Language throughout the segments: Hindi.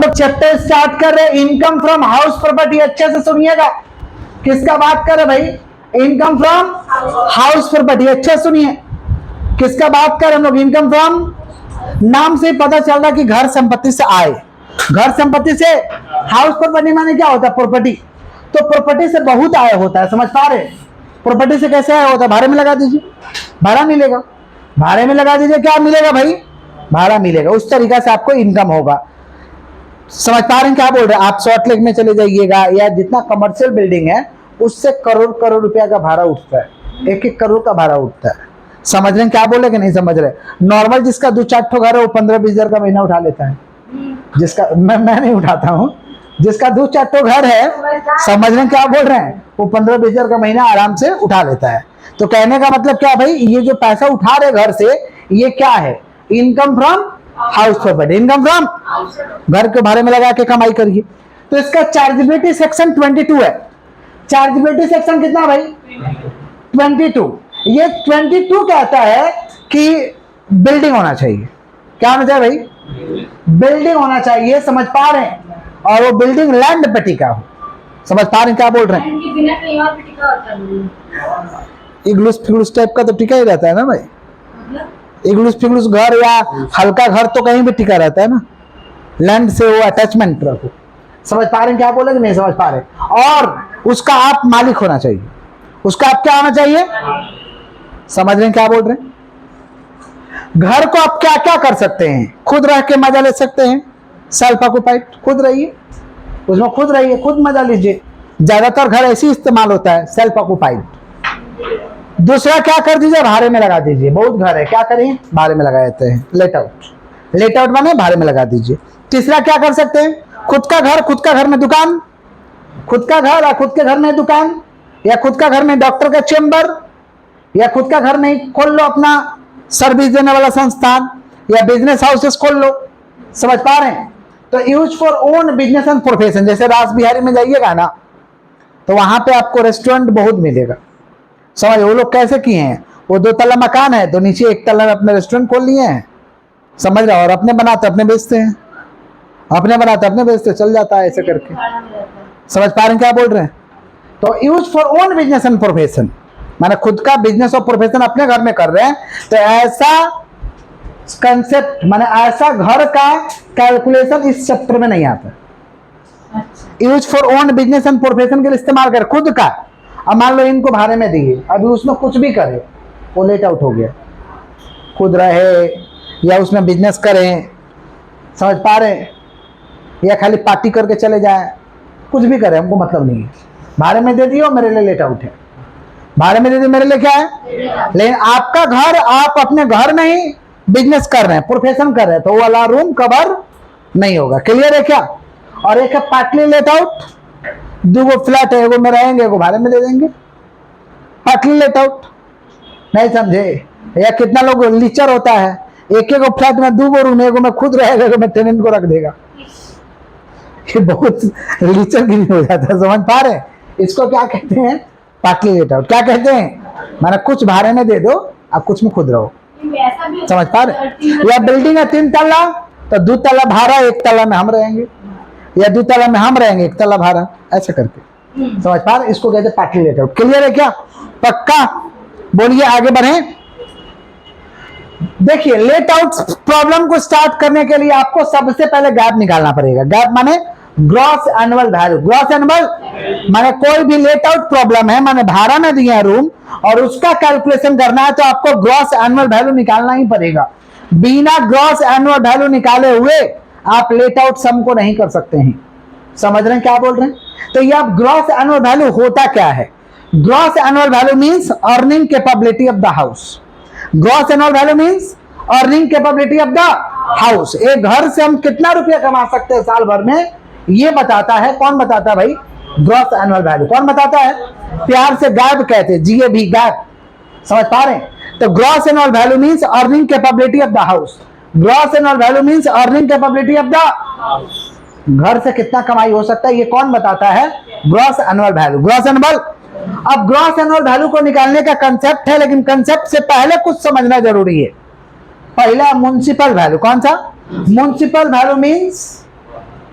लोग चैप्टर स्टार्ट कर रहे हैं इनकम फ्रॉम हाउस प्रॉपर्टी। अच्छे से सुनिएगा, किसका बात कर रहे भाई? Income from house property. अच्छा सुनिए, किसका बात कर रहे हम लोग? इनकम फ्रॉम, नाम से पता चल रहा कि घर संपत्ति से आए। घर संपत्ति से, हाउस प्रॉपर्टी माने क्या होता है? प्रॉपर्टी। तो प्रॉपर्टी से बहुत आय होता है, समझ पा रहे? प्रॉपर्टी से कैसे आय होता है? भाड़े में लगा दीजिए, भाड़ा मिलेगा। भाड़े में लगा दीजिए, क्या मिलेगा भाई? भाड़ा मिलेगा। उस तरीका से आपको इनकम होगा। समझ पा रहे हैं क्या बोल रहे हैं? आप सॉल्ट लेक में चले जाइएगा या जितना कमर्शियल बिल्डिंग है उससे करोड़ करोड़ रुपया का भाड़ा उठता है, 1-1 करोड़ का भाड़ा उठता है। समझ रहे हैं क्या बोले कि नहीं समझ रहे? नॉर्मल जिसका 2-4 ठो घर है वो 15-20 हजार का महीना उठा लेता है। जिसका मैं नहीं उठाता हूँ, जिसका 2-4 ठो घर है, समझ रहे हैं क्या बोल रहे हैं, वो 15-20 हजार का महीना आराम से उठा लेता है। तो कहने का मतलब क्या भाई, ये जो पैसा उठा रहे घर से, ये क्या है? Income from house property. Income from घर के भाड़े में लगा के कमाई करिए। तो इसका चार्जेबिलिटी सेक्शन 22 है। चार्जेबिलिटी सेक्शन कितना भाई? 22। ये 22 कहता है कि बिल्डिंग होना चाहिए। क्या होना चाहिए भाई? बिल्डिंग होना चाहिए। समझ पा रहे हैं? और वो बिल्डिंग लैंड पे टिका हो। समझ पा रहे हैं क्या बोल रहे हैं? इग्लूस फिग्लूस टाइप का तो टिका ही रहता है ना भाई। इग्लूस फिग्लूस घर या हल्का घर तो कहीं भी टिका रहता है ना। लैंड से वो अटैचमेंट रखो। समझ पा रहे हैं क्या बोले कि नहीं समझ पा रहे? और उसका आप मालिक होना चाहिए। उसका आप क्या होना चाहिए? समझ रहे हैं क्या बोल रहे हैं? घर को आप क्या क्या कर सकते हैं? खुद रह के मजा ले सकते हैं, सेल्फ ऑक्युपाइड, खुद रहिए उसमें, खुद रहिए, खुद मजा लीजिए। ज्यादातर घर ऐसे इस्तेमाल होता है, सेल्फ ऑक्युपाइड। दूसरा क्या कर दीजिए? भाड़े में लगा दीजिए। बहुत घर है, क्या करें? भाड़े में लगा देते हैं, लेट आउट। लेट आउट माने भाड़े में लगा दीजिए। तीसरा क्या कर सकते हैं? खुद का घर, खुद का घर में दुकान, खुद का घर और खुद के घर में दुकान, या खुद का घर में डॉक्टर का चेम्बर, या खुद का घर में खोल लो अपना सर्विस देने वाला संस्थान, या बिजनेस हाउसेस खोल लो। समझ पा रहे हैं? तो use for own business and profession. जैसे रास बिहारी में जाइएगा ना, तो वहां पे आपको रेस्टोरेंट बहुत मिलेगा। समझ? वो लोग कैसे किए हैं? वो 2 तल्ला मकान है तो नीचे 1 तल्ला में अपने रेस्टोरेंट खोल लिए हैं। समझ रहे? और अपने बनाते अपने बेचते हैं, अपने बनाते अपने बेचते, चल जाता है ऐसे करके। समझ पा रहे हैं क्या बोल रहे हैं? तो use for own business and profession माने खुद का बिजनेस और प्रोफेशन अपने घर में कर रहे हैं। तो ऐसा कंसेप्ट माने ऐसा घर का कैलकुलेशन इस चैप्टर में नहीं आता। Use for own business and profession के लिए इस्तेमाल कर खुद का। अब मान लो इनको भाड़े में दिए, अभी उसमें कुछ भी करे, वो लेट आउट हो गया। खुद रहे या उसमें बिजनेस करें, समझ पा रहे? या खाली पार्टी करके चले जाए, कुछ भी करे, हमको मतलब नहीं है। भाड़े में दे दियो, मेरे लिए लेट आउट है। भाड़े में दे दियो, मेरे लिए क्या है? लेकिन आपका घर, आप अपने घर में ही बिजनेस कर रहे हैं, प्रोफेशन कर रहे हैं, तो वो वाला रूम कवर नहीं होगा। क्लियर है क्या? और एक है पार्टली लेट आउट। 2 फ्लैट है, एगो में रहेंगे, एगो भाड़े में दे देंगे। पार्टली लेट आउट, नहीं समझे? या कितना लोग लीचर होता है, एक फ्लैट में 2 रूम, एगो में खुद रहेगा, एगो में टेनेंट को रख देगा। ये बहुत लीचर गिरी हो जाता है। समझ पा रहे? इसको क्या कहते हैं? Partly let out. क्या कहते हैं? माने कुछ भाड़े में दे दो, आप कुछ में खुद रहो। समझ पा रहे? या बिल्डिंग है 3 तल्ला, तो 2 तल्ला भाड़ा, 1 तल्ला में हम रहेंगे, या 2 तल्ला में हम रहेंगे, 1 तल्ला भाड़ा, ऐसे करके। समझ पा रहे? इसको कहते हैं पार्टली लेट आउट। क्लियर है क्या? पक्का? बोलिए, आगे बढ़े। देखिए, लेट आउट प्रॉब्लम को स्टार्ट करने के लिए आपको सबसे पहले गैप निकालना पड़ेगा। गैप माने gross annual value. Gross annual माने कोई भी लेट आउट प्रॉब्लम है, माने भाड़ा में दिया रूम और उसका कैलकुलेशन करना है, तो आपको ग्रॉस एनुअल वैल्यू निकालना ही पड़ेगा। बिना ग्रॉस एनुअल वैल्यू निकाले हुए आप लेट आउट सम को नहीं कर सकते हैं। समझ रहे हैं क्या बोल रहे हैं? तो ये आप ग्रॉस एनुअल वैल्यू होता क्या है? Gross annual value means earning capability of the house. Gross annual value means earning capability of the house. एक घर से हम कितना रुपया कमा सकते हैं साल भर में, ये बताता है। कौन बताता है भाई? Gross annual value. कौन बताता है? प्यार से गैप कहते हैं, GAB, गैप। समझ पा रहे हैं? तो gross annual value means earning capability of the house. Gross annual value means earning capability of the घर से कितना कमाई हो सकता है, ये कौन बताता है? Gross annual value. Gross annual. अब ग्रॉस एनुअल वैल्यू को निकालने का कंसेप्ट है, लेकिन कंसेप्ट से पहले कुछ समझना जरूरी है। पहला म्युनिसिपल वैल्यू। कौन सा? Municipal value means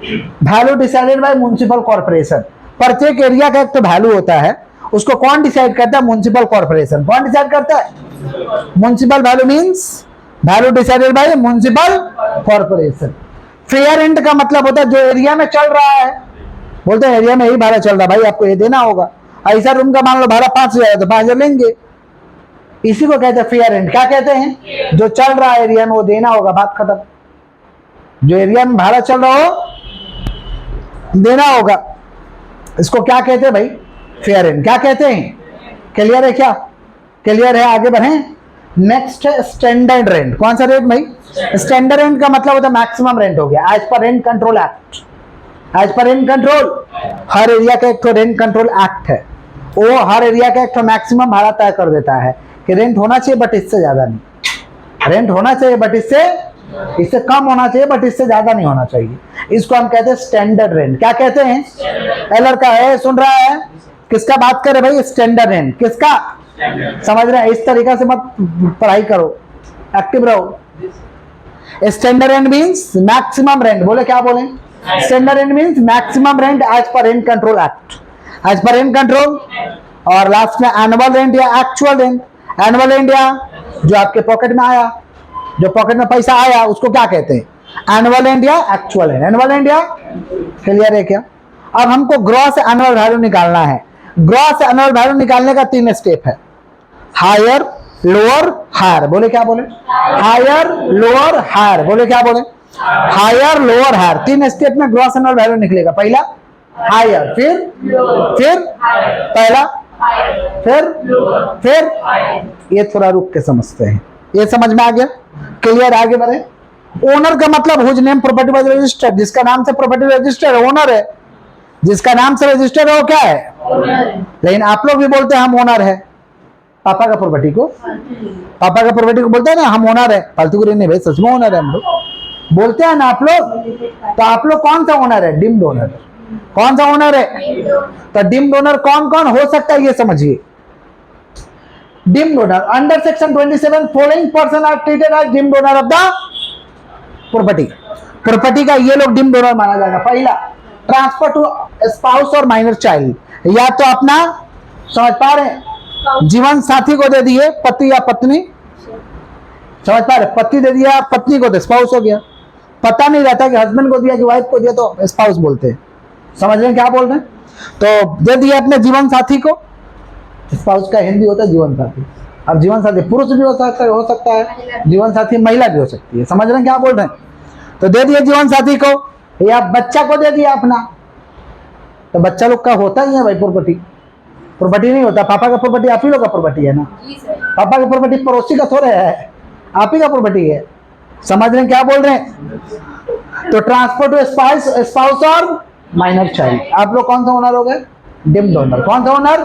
value decided by municipal corporation. प्रत्येक एरिया का एक तो वैल्यू होता है, उसको कौन डिसाइड करता है? Municipal corporation. कौन डिसाइड करता है? Municipal value means value decided by municipal corporation. Fair rent का मतलब होता है जो एरिया में चल रहा है, बोलते हैं एरिया में यही भाड़ा चल रहा है भाई, आपको ये देना होगा। ऐसा रूम का मान लो भाड़ा 5,000 है तो 5,000 लेंगे, इसी को कहते हैं फेयर रेंट। क्या कहते हैं? जो चल रहा है एरिया में वो देना होगा, बात खत्म। जो एरिया में भाड़ा चल रहा हो देना होगा, इसको क्या कहते हैं भाई? Fair rent. क्या कहते हैं? क्लियर है क्या? क्लियर है? आगे बढ़े। नेक्स्ट है स्टैंडर्ड रेंट। कौन सा रेंट भाई? स्टैंडर्ड रेंट का मतलब होता है मैक्सिमम रेंट हो गया, as per rent control act. As per rent control, हर एरिया का एक तो रेंट कंट्रोल एक्ट है, वो हर एरिया का एक तो मैक्सिमम भाड़ा तय कर देता है कि रेंट होना चाहिए बट इससे ज्यादा नहीं। रेंट होना चाहिए बट इससे कम होना चाहिए बट इससे ज्यादा नहीं होना चाहिए। इसको हम कहते हैं स्टैंडर्ड रेंट। क्या कहते हैं? एलर का है, सुन रहा है? किसका बात करे भाई? Standard rent. किसका? समझ रहे हैं? इस तरीका से मत पढ़ाई करो, एक्टिव रहो। Standard rent means maximum rent. बोले क्या बोले? Standard rent means maximum rent as per rent control act, as per rent control. और लास्ट में एनुअल रेंट या एक्चुअल रेंट। एनुअल रेंट या जो आपके पॉकेट में आया, जो पॉकेट में पैसा आया, उसको क्या कहते हैं? एनुअल रेंट या एक्चुअल रेंट। एनुअल रेंट या, क्लियर है क्या? अब हमको ग्रॉस एनुअल वैल्यू निकालना है। ग्रॉस एनुअल वैल्यू निकालने का 3 स्टेप है, हायर, लोअर, हायर। बोले क्या बोले? Higher, lower, higher. बोले क्या बोले? Higher, lower, higher. 3 स्टेप में ग्रॉस एनुअल वैल्यू निकलेगा। पहला हायर, फिर पहला, फिर ये थोड़ा रुक के समझते हैं। ये समझ में आ गया? क्लियर? आगे बढ़े। ओनर का मतलब whose name property was registered, जिसका नाम से प्रॉपर्टी रजिस्टर्ड है ओनर है। जिसका नाम से रजिस्टर्ड है वो क्या है? लेकिन आप लोग भी बोलते हैं हम ओनर है पापा का प्रॉपर्टी को, पापा का प्रॉपर्टी को बोलते हैं ना हम ओनर है। फालतू नहीं भाई, सच में ओनर है हम लोग, बोलते हैं ना आप लोग। तो आप लोग कौन सा ओनर है? Deemed owner. कौन सा ओनर है? तो डिम्ड ओनर कौन कौन हो सकता है ये समझिए। Deemed owner under section 27 following person are treated as deemed owner of the property. Property का ये लोग डिम्ड ओनर माना जाएगा। पहला, ट्रांसफर टू स्पाउस और माइनर चाइल्ड, या तो अपना, समझ पा रहे हैं, जीवन साथी को दे दिए, पति या पत्नी, समझ पा रहे, पति दे दिया पत्नी को, तो स्पाउस हो गया। पता नहीं रहता कि हस्बैंड को दिया कि वाइफ को दिया, तो स्पाउस बोलते हैं। समझ रहे हैं क्या बोल रहे हैं? तो दे दिया अपने जीवन साथी को, स्पाउस का हिंदी होता है जीवन साथी। अब जीवन साथी पुरुष भी हो सकता है, जीवन साथी महिला भी हो सकती है। समझ रहे हैं क्या बोल रहे हैं? तो दे दिया जीवन साथी को, या बच्चा को दे दिया अपना, तो बच्चा लोग का होता ही है भाई प्रॉपर्टी। प्रॉपर्टी नहीं होता, पापा का प्रॉपर्टी आप ही लोग का प्रॉपर्टी है ना। पापा का प्रॉपर्टी पड़ोसी का थोड़े है, आप ही का प्रॉपर्टी है। समझ रहे हैं क्या बोल रहे हैं? तो ट्रांसफर टू स्पाउस और माइनर चाइल्ड, आप लोग कौन सा ओनर हो गए? Deemed owner. कौन सा owner?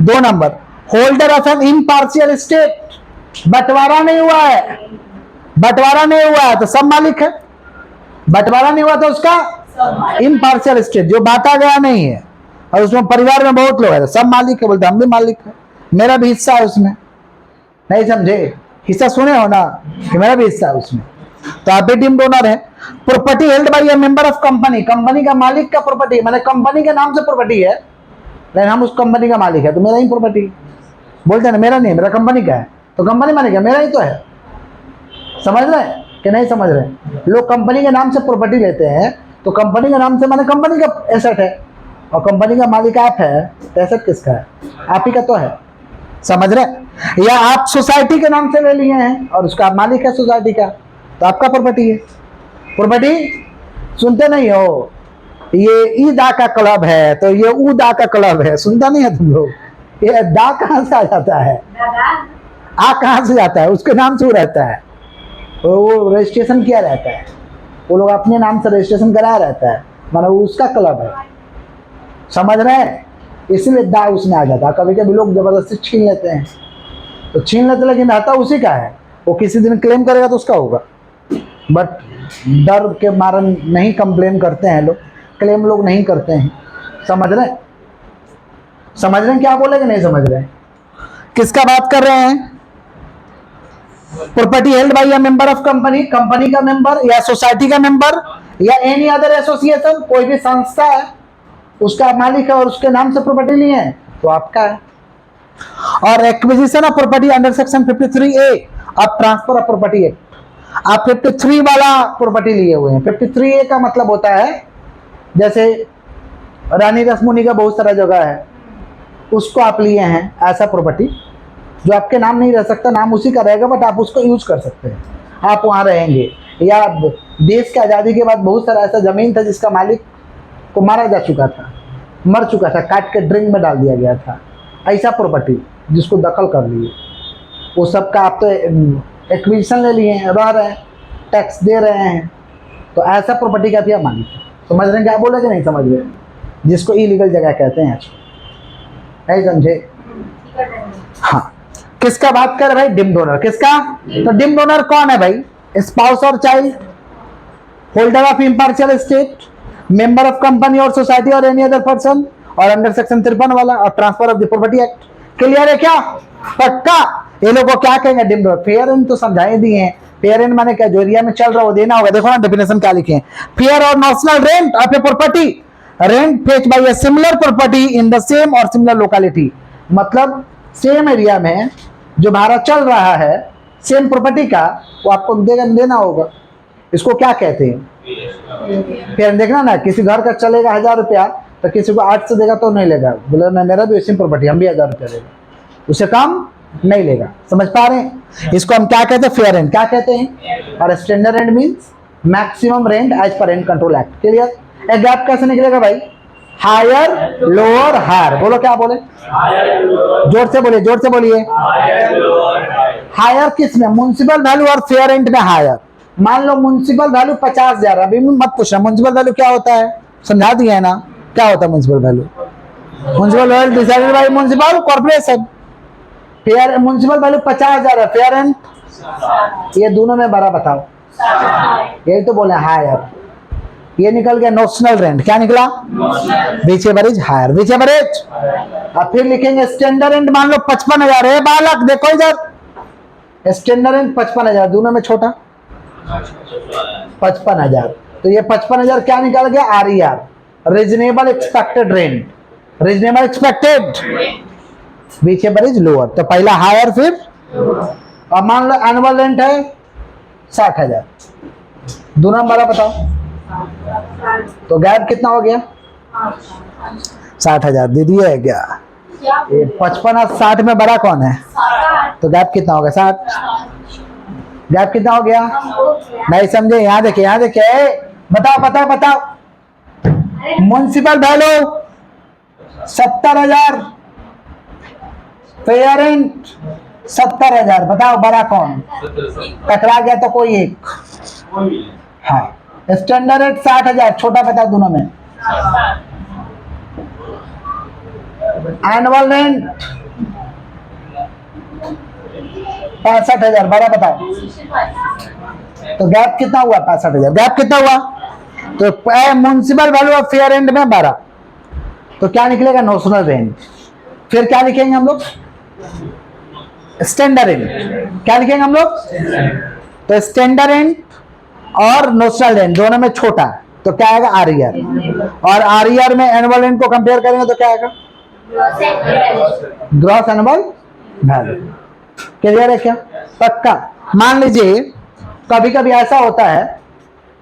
2 number, holder of an impartial state. बंटवारा नहीं हुआ है, बंटवारा नहीं हुआ है तो सब मालिक है। बंटवारा नहीं हुआ तो उसका इम्पार्शियल स्टेट, जो बांटा गया नहीं है और उसमें परिवार में बहुत लोग हैं, सब मालिक है। बोलते हम भी मालिक है, मेरा भी हिस्सा है उसमें। नहीं समझे? हिस्सा सुने हो ना कि मेरा भी हिस्सा है उसमें, तो आप भी डिम्ड ओनर है। Property held by A member of company, company का मालिक का प्रॉपर्टी, मतलब कंपनी के नाम से प्रॉपर्टी है लेकिन हम उस कंपनी का मालिक है, तो मेरा ही प्रॉपर्टी। बोलते हैं ना मेरा नहीं, मेरा कंपनी का है, तो कंपनी मालिक है, मेरा ही तो है। समझ रहे हैं कि नहीं समझ रहे? लोग कंपनी के नाम से प्रॉपर्टी लेते हैं, तो कंपनी के नाम से माने कंपनी का एसेट है, और कंपनी का मालिक आप है, तो एसेट किसका है? आप ही का तो है। समझ रहे? या आप सोसाइटी के नाम से ले लिए हैं और उसका मालिक है सोसाइटी का, तो आपका प्रॉपर्टी है। प्रॉपर्टी सुनते नहीं हो, ये ईदा का क्लब है तो ये ऊदा का क्लब है, सुनता नहीं है तुम लोग? ये दा कहाँ से आ जाता है? आ कहाँ से जाता है? उसके नाम से वो रहता है, वो रजिस्ट्रेशन किया रहता है, वो लोग अपने नाम से रजिस्ट्रेशन कराया रहता है, माना वो उसका क्लब है। समझ रहे हैं? इसीलिए दा उसमें आ जाता है। कभी कभी लोग जबरदस्ती छीन लेते हैं, तो छीन लेते लेकिन रहता उसी का है, वो किसी दिन क्लेम करेगा तो उसका होगा। बट डर के मारन नहीं कंप्लेन करते हैं लोग, क्लेम लोग नहीं करते हैं। समझ रहे? समझ रहे हैं क्या बोले कि नहीं समझ रहे? किसका बात कर रहे हैं? Property held by a member of company, company का मेंबर या सोसाइटी का मेंबर या एनी अदर एसोसिएशन, कोई भी संस्था है उसका मालिक है और उसके नाम से प्रॉपर्टी लिए हैं तो आपका है। और acquisition of property under section 53A of transfer of property act, आप 53 वाला प्रॉपर्टी लिए हुए हैं। 53A का मतलब होता है जैसे रानी रसमुनी का बहुत सारा जगह है उसको आप लिए हैं, ऐसा प्रॉपर्टी जो आपके नाम नहीं रह सकता, नाम उसी का रहेगा बट आप उसको यूज कर सकते हैं, आप वहाँ रहेंगे। या देश की आज़ादी के बाद बहुत सारा ऐसा ज़मीन था जिसका मालिक को मारा जा चुका था, मर चुका था, काट के ड्रिंक में डाल दिया गया था, ऐसा प्रॉपर्टी जिसको दखल कर लिए, वो सब का आप तो एक्विजिशन ले लिए हैं, रह रहे हैं, टैक्स दे रहे हैं, तो ऐसा प्रॉपर्टी का भी आप मालिक है। समझ रहे हैं क्या बोले कि नहीं समझ रहे? जिसको इलीगल जगह कहते हैं, है समझे? हाँ, किसका बात कर भाई? Dim donor. किसका? तो डिम डोनर कौन है भाई? स्पाउस और child, holder of impartial state, member of company और सोसाइटी और एनी अदर पर्सन, और अंडर सेक्शन 53 वाला और transfer of the property act. Clear है क्या? पक्का? ये लोग को क्या कहेंगे? Dim donor. फेयर एंड तो समझाए दिए हैं, फेयर एंड माने क्या? जो एरिया में चल रहा है वो देना होगा। देखो ना डेफिनेशन क्या लिखे हैं, फेयर और notional rent of a property, rent paid by a similar property in the same और सिमिलर लोकेलिटी। मतलब सेम एरिया में जो भाड़ा चल रहा है सेम प्रॉपर्टी का, वो आपको देना होगा। इसको क्या कहते हैं? फिर देखना ना, किसी घर का चलेगा 1000 रुपया तो किसी को 800 देगा तो नहीं लेगा, बोले ना मेरा भी सेम प्रॉपर्टी, हम भी 1000 रुपया लेगा, उससे कम नहीं लेगा। समझ पा रहे हैं? इसको हम क्या कहते हैं? Fair rent. क्या कहते हैं? और standard rent means maximum rent as per rent control act. Clear? एक गैप कैसे निकलेगा भाई? Higher, lower, higher. बोलो क्या बोले? जोर से बोलिए, जोर से बोलिए। हायर किस में? म्युनिसिपल वैल्यू और फेयर रेंट में हायर। मान लो म्युनिसिपल वैल्यू 50,000, अभी मत पूछना म्युनिसिपल वैल्यू क्या होता है, समझा दिया है ना क्या होता है municipal value. Municipal value decided by municipal corporation. Fair municipal value 50,000 है, फेयर रेंट ये दोनों में बड़ा बताओ, यही तो बोले हायर। ये निकल गया नोशनल रेंट। क्या निकला? विच एवरेज हायर, विच एवरेज। अब फिर लिखेंगे स्टैंडर्ड रेंट। मान लो 55,000 है बालक, देखो इधर स्टैंडर्ड रेंट 55,000, दोनों में छोटा 55,000, तो ये 55,000 क्या निकल गया? RER, reasonable expected rent, reasonable expected, which average lower. तो पहला हायर फिर, और मान लो एनुअल रेंट है 60,000, दोनों वाला बताओ, तो गैप कितना हो गया? 60,000 दे दिया है क्या? ये 55 और 60 में बड़ा कौन है? तो गैप कितना हो गया? 60। गैप कितना हो गया? नहीं समझे? यहाँ देखिए, यहाँ देखिए, बताओ बताओ बताओ। म्युनिसिपल वैल्यू 70,000, फेयर रेंट 70,000, बताओ बड़ा कौन? टकरा गया तो कोई एक। हाँ, स्टैंडर्ड रेट 60,000, छोटा बताओ दोनों में। एनुअल रेंट 65,000, बड़ा बताओ। तो गैप कितना हुआ? 65,000। गैप कितना हुआ? तो municipal value of fair rent में 12, तो क्या निकलेगा? Notional rent. फिर क्या लिखेंगे हम लोग? Standard rent. क्या लिखेंगे हम लोग? तो स्टैंडर्ड रेंट और नोशनल रेंट दोनों में छोटा, तो क्या आएगा? RER। और RER में एनुअल रेंट को कंपेयर करेंगे तो क्या आएगा? Gross annual value. क्लियर है क्या? पक्का? मान लीजिए कभी कभी ऐसा होता है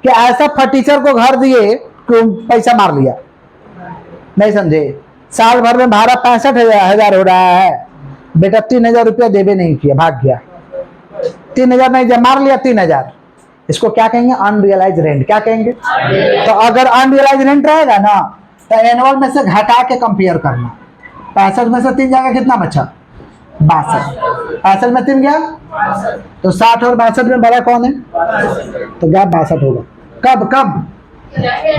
कि ऐसा फर्नीचर को घर दिए कि पैसा मार लिया, नहीं समझे? साल भर में भाड़ा 65,000 हो रहा है, बेटा 3,000 रुपया देवे नहीं किया, भाग गया, 3,000 नहीं दिया, मार लिया 3,000। इसको क्या कहेंगे? Unrealise rent. क्या कहेंगे? तो अगर अनरियलाइज रेंट रहेगा ना तो एनुअल में से घटा के कंपेयर करना। 65 में से 3 जाएगा, कितना बचा? 62। 65 में 3 गया, तो 60 और 62 में बड़ा कौन है? तो गैप 62 होगा। कब कब?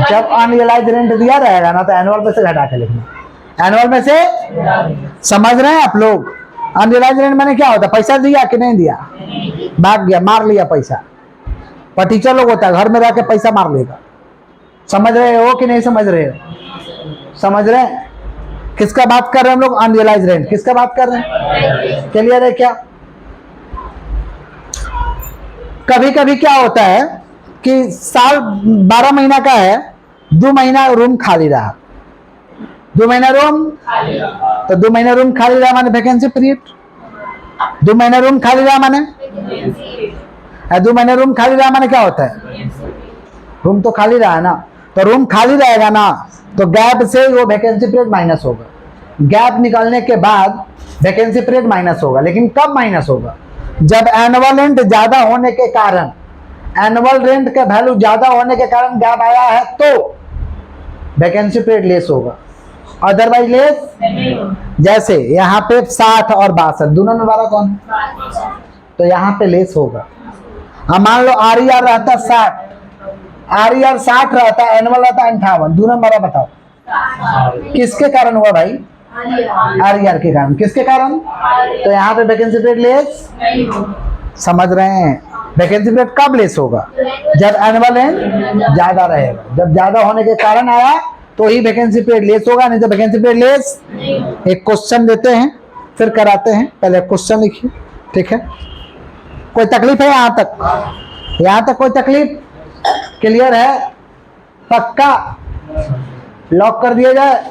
जब अनरियलाइज रेंट दिया रहेगा ना तो एनुअल में से घटा के लिखना। एनुअल में से, समझ रहे हैं आप लोग? अनरियलाइज रेंट मैंने क्या होता है? पैसा दिया कि नहीं दिया, भाग गया, मार लिया पैसा। पर टीचर लोग होता है घर में रह के पैसा मार लेगा। समझ रहे हो कि नहीं समझ रहे हो? समझ रहे हैं? किसका बात कर रहे हैं हम लोग? Unrealise rent. किसका बात कर रहे हैं? क्लियर है क्या? कभी कभी क्या होता है कि साल 12 महीना का है, 2 महीना रूम खाली रहा, 2 महीना रूम तो 2 महीना रूम खाली रहा माने वैकेंसी पीरियड। 2 महीना रूम खाली रहा माने 2 महीना रूम खाली रहा माने क्या होता है, रूम तो खाली रहा है ना, तो रूम खाली रहेगा ना, तो गैप से वो वैकेंसी पीरियड माइनस होगा। गैप निकालने के बाद वैकेंसी पीरियड माइनस होगा, लेकिन कब माइनस होगा, जब एनुअल रेंट ज्यादा होने के कारण, एनुअल रेंट का वैल्यू ज्यादा होने के कारण गैप आया है तो वैकेंसी पीरियड लेस होगा, अदरवाइज लेस। जैसे यहाँ पे 60 और 62 दोनों में 12 कौन, तो यहाँ पे लेस होगा। अब मान लो RER रहता 60, RER 60 रहता, एनुअल रहता 58, दोनों में 12 बताओ किसके कारण हुआ भाई, RER के कारण। किसके कारण, तो यहाँ पे वैकेंसी पीरियड लेस, समझ रहे हैं। वैकेंसी पीरियड कब लेस होगा, जब एनुअल रेंट ज्यादा रहेगा, जब ज्यादा होने के कारण आया तो ही वैकेंसी पीरियड लेस होगा, नहीं तो वैकेंसी पीरियड लेस। एक क्वेश्चन देते हैं फिर कराते हैं, पहले क्वेश्चन लिखिए, ठीक है। कोई तकलीफ है यहाँ तक, यहाँ तक कोई तकलीफ, क्लियर है, पक्का, लॉक कर दिया जाए।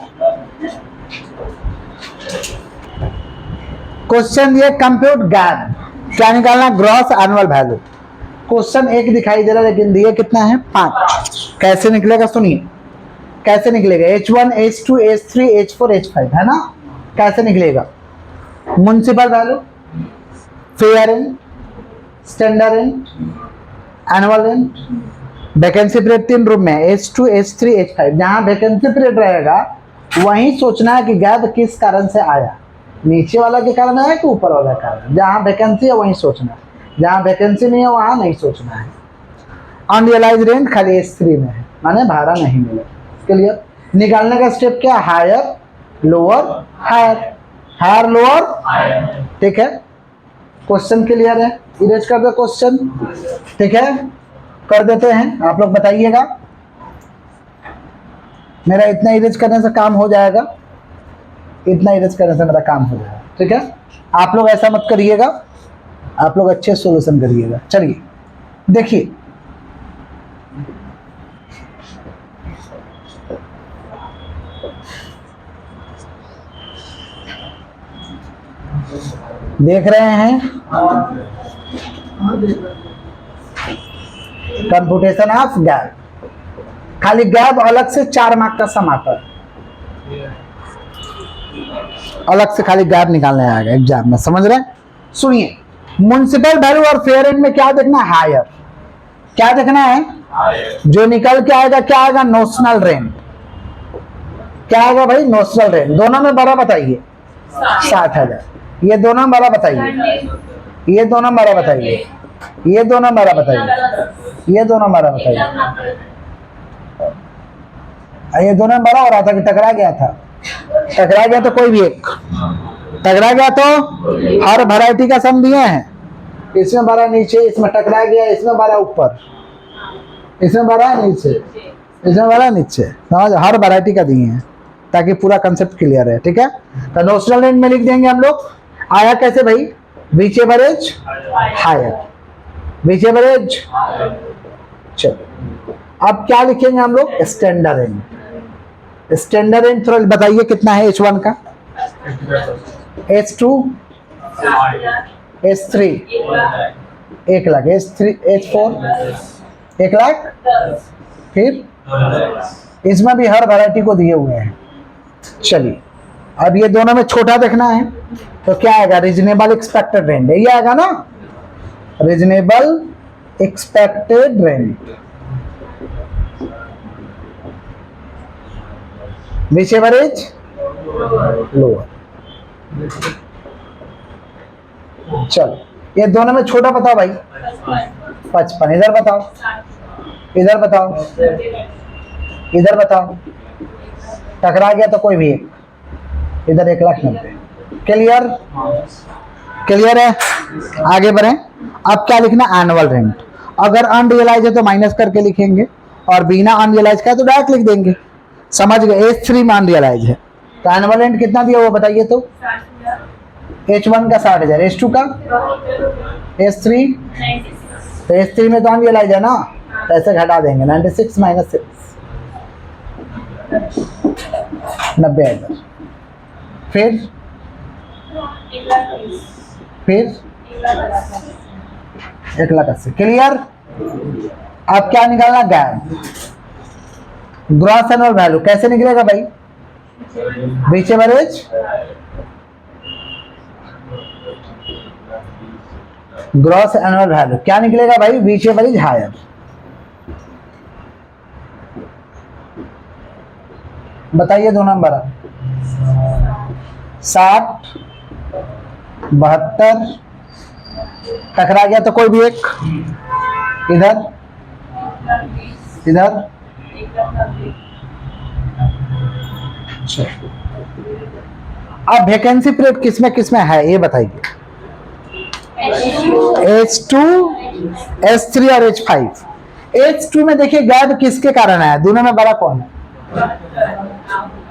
क्वेश्चन ये कंप्यूट गैप, क्या निकालना, ग्रॉस एनुअल वैल्यू। क्वेश्चन एक दिखाई दे रहा है लेकिन दिए कितना है 5, कैसे निकलेगा सुनिए, कैसे निकलेगा, H1 H2 H3 H4 H5 है ना, कैसे निकलेगा, municipal value, fair rent, standard rent, annual rent, vacancy period 3 room में H2 H3 H5, जहां वैकेंसी पीरियड रहेगा वहीं सोचना है कि गैप किस कारण से आया, नीचे वाला के कारण आया कि ऊपर वाला के कारण, जहां वैकेंसी है वहीं सोचना है, जहां वैकेंसी नहीं है वहां नहीं सोचना है। अनरियलाइज रेंट खाली H3 में है, माने भाड़ा नहीं मिला, क्लियर। निकालने का स्टेप क्या, higher lower higher, higher lower, ठीक है। क्वेश्चन क्लियर है, इरेज कर दो क्वेश्चन, ठीक है, कर देते हैं, आप लोग बताइएगा। मेरा इतना इरेज करने से काम हो जाएगा, इतना इरेज करने से मेरा काम हो जाएगा, ठीक है। आप लोग ऐसा मत करिएगा, आप लोग अच्छे सॉल्यूशन करिएगा। चलिए देखिए, देख रहे हैं कंप्यूटेशन ऑफ गैप, खाली गैप अलग से 4 मार्क का सम आता है, अलग से खाली गैप निकालने आएगा एग्जाम में, समझ रहे हैं। सुनिए, म्युनिसिपल वैल्यू और फेयर रेंट में क्या देखना है, हायर, क्या देखना है, जो निकल के आएगा क्या आएगा, नोशनल रेंट, क्या आएगा भाई, नोशनल रेंट। दोनों में बड़ा बताइए, 60,000, ये दोनों में बड़ा बताइए, ये दोनों में बड़ा बताइए, ये दोनों में बड़ा बताइए, ये दोनों में बड़ा बताइए, ये दोनों में बड़ा हो रहा था कि टकरा गया था, टकरा गया तो कोई भी एक टकरा गया, तो हर वैरायटी का सम दिए हैं, इसमें बड़ा नीचे, इसमें टकरा गया, इसमें बड़ा ऊपर, इसमें बड़ा नीचे, इसमें बड़ा नीचे, समझ, हर वैरायटी का दिए हैं ताकि पूरा कंसेप्ट क्लियर है, ठीक है। तो नोशनल रेंट में लिख देंगे हम लोग, आया कैसे भाई, विच एवरेज हायर, विच एवरेज। चलो अब क्या लिखेंगे हम लोग, स्टैंडर्ड रेंट। स्टैंडर्ड रेंट थोड़ा बताइए कितना है, H1 का, H2 H3 1 lakh, H3 H4 1 lakh, फिर इसमें भी हर वैरायटी को दिए हुए हैं। चलिए अब ये दोनों में छोटा देखना है, तो क्या आएगा, रीजनेबल एक्सपेक्टेड रेंट, यही आएगा ना, रीजनेबल एक्सपेक्टेड रेंट, विच एवरेज लोअर। चलो ये दोनों में छोटा बताओ भाई, 55, इधर बताओ, इधर बताओ, इधर बताओ, टकरा गया तो कोई भी एक, इधर 1,90,000, क्लियर, क्लियर है। आगे बढ़े, अब क्या लिखना, एनुअल रेंट। अगर अनरियलाइज है तो माइनस करके लिखेंगे, और बिना अनरियलाइज का तो डायरेक्ट लिख देंगे, समझ गए। H3 में अनरियलाइज है तो एनुअल रेंट कितना दिया वो बताइए, तो H1 का 60,000, H2 का, H3, तो H3 में तो अनरियलाइज है ना, तो ऐसे घटा देंगे 96 माइनस 6 90,000। फिर 1,80,000। क्लियर। अब क्या निकालना, गैप, ग्रॉस एनुअल वैल्यू। कैसे निकलेगा भाई, बीच एवरेज ग्रॉस एनुअल वैल्यू। क्या निकलेगा भाई, बीच एवरेज हायर। बताइए दो नंबर 60, 72, टकरा गया तो कोई भी एक, इधर इधर। अब वैकेंसी पीरियड किसमें किसमें है ये बताइए। H2, H3 और H5। H2 में देखिए गैप किसके कारण आया, दोनों में बड़ा कौन है,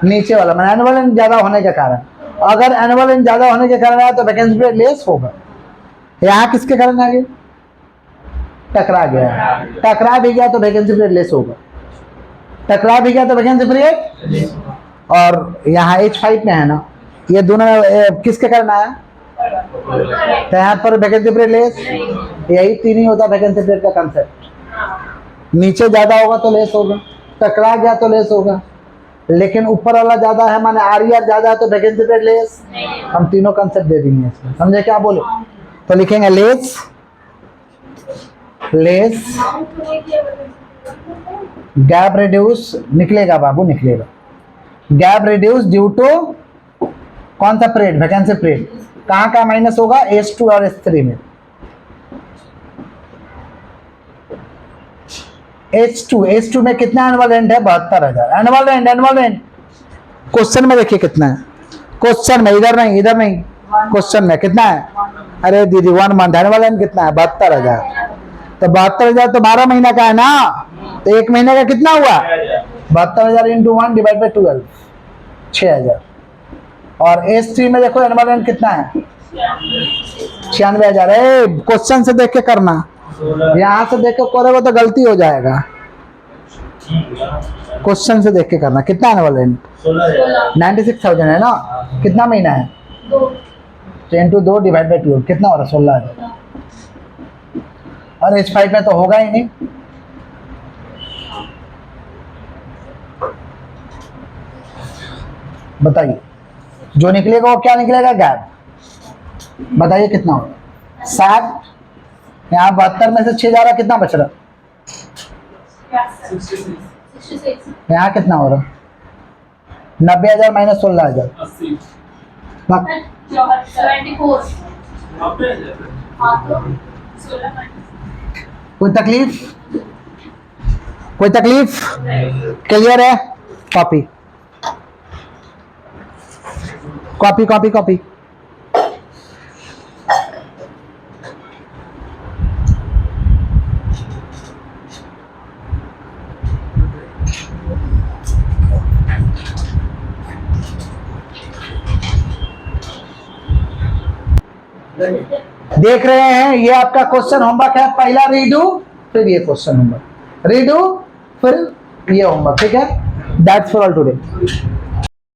नीचे वाला, मैंने एनुअल ज्यादा होने के कारण। अगर एनुअल ज्यादा होने के कारण आया तो वैकेंसी पीरियड लेस होगा। यहाँ किसके कारण आ गया, टकरा गया, टकरा भी गया तो वैकेंसी पीरियड लेस होगा, टकरा भी गया तो वैकेंसी पीरियड। और यहाँ H5 में है ना, ये दोनों किसके कारण आया, तो यहाँ पर वैकेंसी पीरियड लेस। यही तीन ही होता वैकेंसी पीरियड का कंसेप्ट। नीचे ज्यादा होगा तो लेस होगा, टकरा गया तो लेस होगा, लेकिन ऊपर वाला ज्यादा है माने RER ज्यादा है तो वैकेंसी पीरियड लेस। हम तीनों कंसेप्ट दे देंगे इसमें, समझे क्या बोले। तो लिखेंगे लेस, लेस, गैप रिड्यूस, निकलेगा बाबू निकलेगा, गैप रिड्यूस ड्यू टू कौन सा पीरियड, वैकेंसी पीरियड। कहाँ का माइनस होगा, H2 और H3 में। H2 में कितना एनुअल रेंट है, 72,000 annual rent. Annual rent question में देखिए कितना है, क्वेश्चन में, इधर नहीं इधर नहीं, क्वेश्चन में कितना है, अरे दीदी 1 मंथ एनुअल रेंट कितना है, 72,000। तो 72,000 तो 12 महीना का है ना, तो एक महीने का कितना हुआ, 72,000 इंटू 1 डिवाइड बाई 12, 6,000। और H3 में देखो एनुअल रेंट कितना है, 96,000। क्वेश्चन से देख के करना, यहाँ से देख के करोगे तो गलती हो जाएगा, क्वेश्चन से देख के करना। कितना एनुअल रेंट, 96,000 है ना, कितना महीना है, तो इंटू 2 डिवाइड बाई 12 कितना हो रहा है, 16,000। और H5 में तो होगा ही नहीं। बताइए जो निकलेगा वो क्या निकलेगा, गैप। बताइए कितना होगा, 60, यहाँ 72 में से 6 जा रहा, कितना बच रहा, यहाँ कितना हो रहा, 90,000 माइनस 16,000, कोई तकलीफ, कोई तकलीफ, क्लियर है। Copy copy copy copy. देख रहे हैं ये आपका क्वेश्चन होमवर्क है, पहला रीडू, फिर ये क्वेश्चन होमवर्क, रीडू फिर ये होमवर्क, ठीक है। That's for all today.